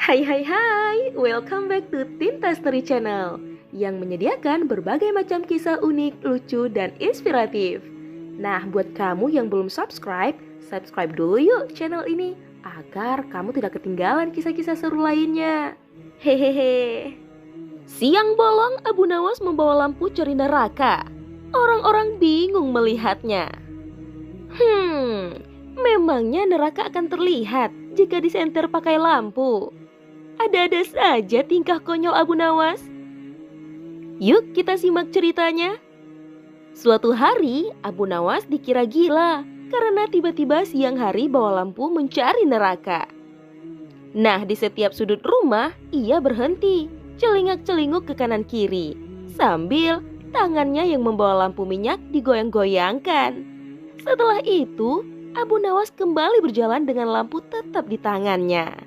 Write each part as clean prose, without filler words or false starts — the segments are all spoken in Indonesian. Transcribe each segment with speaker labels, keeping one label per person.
Speaker 1: Hai hai hai, welcome back to Tinta Story Channel yang menyediakan berbagai macam kisah unik, lucu, dan inspiratif. Nah, buat kamu yang belum subscribe, subscribe dulu yuk channel ini agar kamu tidak ketinggalan kisah-kisah seru lainnya. Hehehe. Siang bolong, Abu Nawas membawa lampu cari neraka. Orang-orang bingung melihatnya. Memangnya neraka akan terlihat jika disenter pakai lampu? Ada-ada saja tingkah konyol Abu Nawas. Yuk kita simak ceritanya. Suatu hari Abu Nawas dikira gila karena tiba-tiba siang hari bawa lampu mencari neraka. Nah, di setiap sudut rumah ia berhenti, celingak-celinguk ke kanan kiri, sambil tangannya yang membawa lampu minyak digoyang-goyangkan. Setelah itu, Abu Nawas kembali berjalan dengan lampu tetap di tangannya.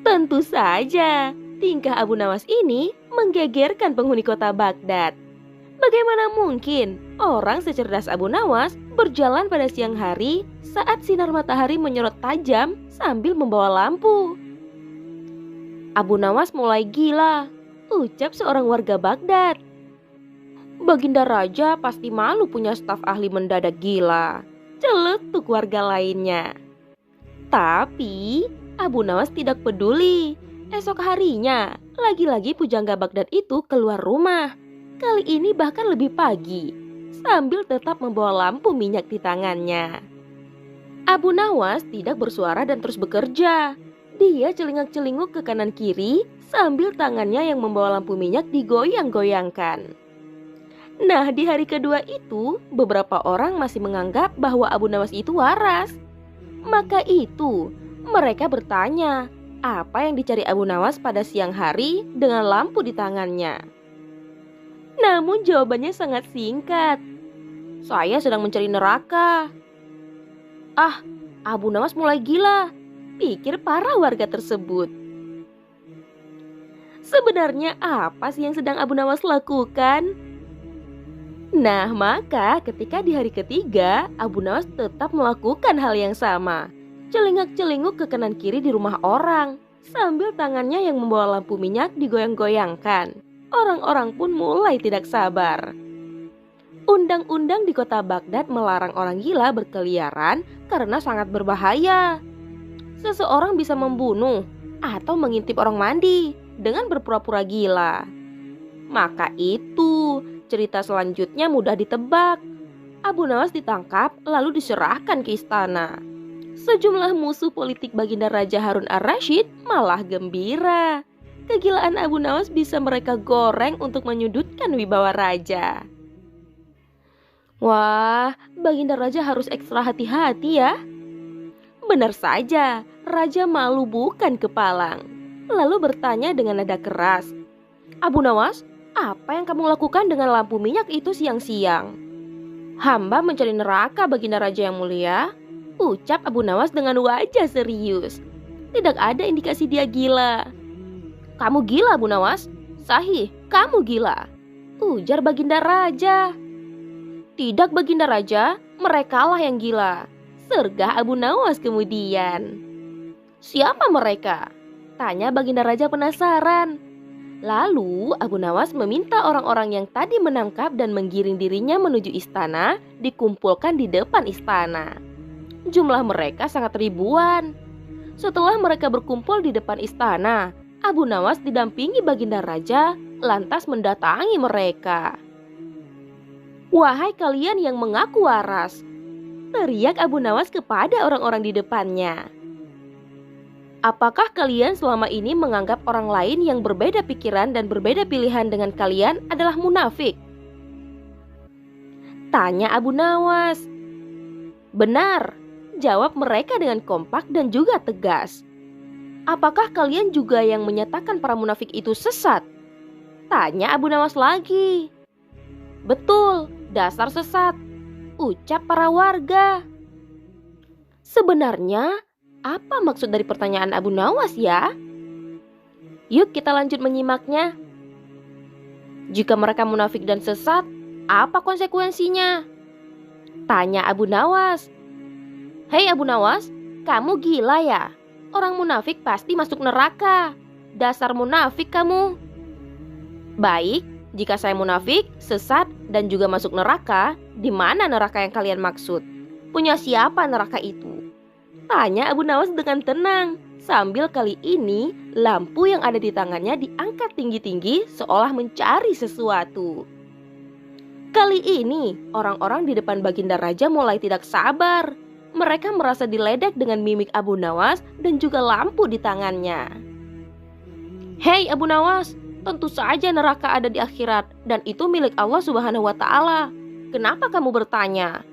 Speaker 1: Tentu saja, tingkah Abu Nawas ini menggegerkan penghuni kota Baghdad. Bagaimana mungkin orang secerdas Abu Nawas berjalan pada siang hari saat sinar matahari menyorot tajam sambil membawa lampu? Abu Nawas mulai gila, ucap seorang warga Baghdad. Baginda Raja pasti malu punya staf ahli mendadak gila, celetuk warga lainnya. Tapi Abu Nawas tidak peduli. Esok harinya, lagi-lagi pujangga Baghdad itu keluar rumah. Kali ini bahkan lebih pagi, sambil tetap membawa lampu minyak di tangannya. Abu Nawas tidak bersuara dan terus bekerja. Dia celingak-celinguk ke kanan kiri sambil tangannya yang membawa lampu minyak digoyang-goyangkan. Nah, di hari kedua itu, beberapa orang masih menganggap bahwa Abu Nawas itu waras. Maka itu, mereka bertanya, apa yang dicari Abu Nawas pada siang hari dengan lampu di tangannya? Namun jawabannya sangat singkat. Saya sedang mencari neraka. Ah, Abu Nawas mulai gila, pikir para warga tersebut. Sebenarnya apa sih yang sedang Abu Nawas lakukan? Nah, maka ketika di hari ketiga, Abu Nawas tetap melakukan hal yang sama. Celingak-celinguk ke kanan kiri di rumah orang, sambil tangannya yang membawa lampu minyak digoyang-goyangkan. Orang-orang pun mulai tidak sabar. Undang-undang di kota Baghdad melarang orang gila berkeliaran karena sangat berbahaya. Seseorang bisa membunuh atau mengintip orang mandi dengan berpura-pura gila. Maka itu, cerita selanjutnya mudah ditebak. Abu Nawas ditangkap lalu diserahkan ke istana. Sejumlah musuh politik Baginda Raja Harun ar-Rasyid malah gembira. Kegilaan Abu Nawas bisa mereka goreng untuk menyudutkan wibawa raja. Wah, Baginda Raja harus ekstra hati-hati ya. Benar saja, Raja malu bukan kepalang. Lalu bertanya dengan nada keras, Abu Nawas, apa yang kamu lakukan dengan lampu minyak itu siang-siang? Hamba mencari neraka Baginda Raja yang mulia, ucap Abu Nawas dengan wajah serius. Tidak ada indikasi dia gila. Kamu gila Abu Nawas? Sahih, kamu gila, ujar Baginda Raja. Tidak Baginda Raja, merekalah yang gila, sergah Abu Nawas kemudian. Siapa mereka? Tanya Baginda Raja penasaran. Lalu Abu Nawas meminta orang-orang yang tadi menangkap dan menggiring dirinya menuju istana dikumpulkan di depan istana. Jumlah mereka sangat ribuan. Setelah mereka berkumpul di depan istana, Abu Nawas didampingi Baginda Raja lantas mendatangi mereka. Wahai kalian yang mengaku waras, teriak Abu Nawas kepada orang-orang di depannya. Apakah kalian selama ini menganggap orang lain yang berbeda pikiran dan berbeda pilihan dengan kalian adalah munafik? Tanya Abu Nawas. Benar, jawab mereka dengan kompak dan juga tegas. Apakah kalian juga yang menyatakan para munafik itu sesat? Tanya Abu Nawas lagi. Betul, dasar sesat, ucap para warga. Sebenarnya, apa maksud dari pertanyaan Abu Nawas ya? Yuk kita lanjut menyimaknya. Jika mereka munafik dan sesat, apa konsekuensinya? Tanya Abu Nawas. Hei Abu Nawas, kamu gila ya? Orang munafik pasti masuk neraka. Dasar munafik kamu. Baik, jika saya munafik, sesat, dan juga masuk neraka, di mana neraka yang kalian maksud? Punya siapa neraka itu? Tanya Abu Nawas dengan tenang, sambil kali ini lampu yang ada di tangannya diangkat tinggi-tinggi seolah mencari sesuatu. Kali ini, orang-orang di depan Baginda Raja mulai tidak sabar. Mereka merasa diledek dengan mimik Abu Nawas dan juga lampu di tangannya. Hei Abu Nawas, tentu saja neraka ada di akhirat dan itu milik Allah Subhanahu wa Ta'ala. Kenapa kamu bertanya?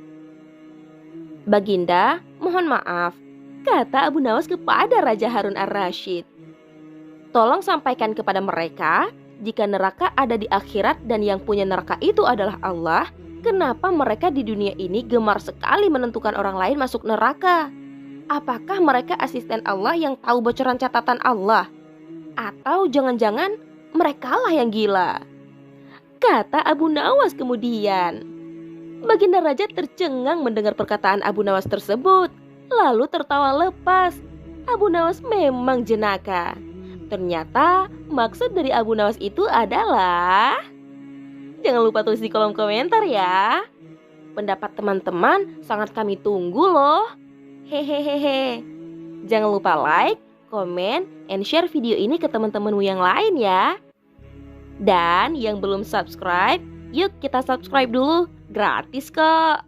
Speaker 1: Baginda, mohon maaf, kata Abu Nawas kepada Raja Harun ar-Rasyid. Tolong sampaikan kepada mereka, jika neraka ada di akhirat dan yang punya neraka itu adalah Allah, kenapa mereka di dunia ini gemar sekali menentukan orang lain masuk neraka? Apakah mereka asisten Allah yang tahu bocoran catatan Allah? Atau jangan-jangan merekalah yang gila? Kata Abu Nawas kemudian. Baginda Raja tercengang mendengar perkataan Abu Nawas tersebut, lalu tertawa lepas. Abu Nawas memang jenaka. Ternyata maksud dari Abu Nawas itu adalah... Jangan lupa tulis di kolom komentar ya. Pendapat teman-teman sangat kami tunggu loh. Hehehehe. Jangan lupa like, komen, and share video ini ke teman-temanmu yang lain ya. Dan yang belum subscribe, yuk kita subscribe dulu. Gratis kok.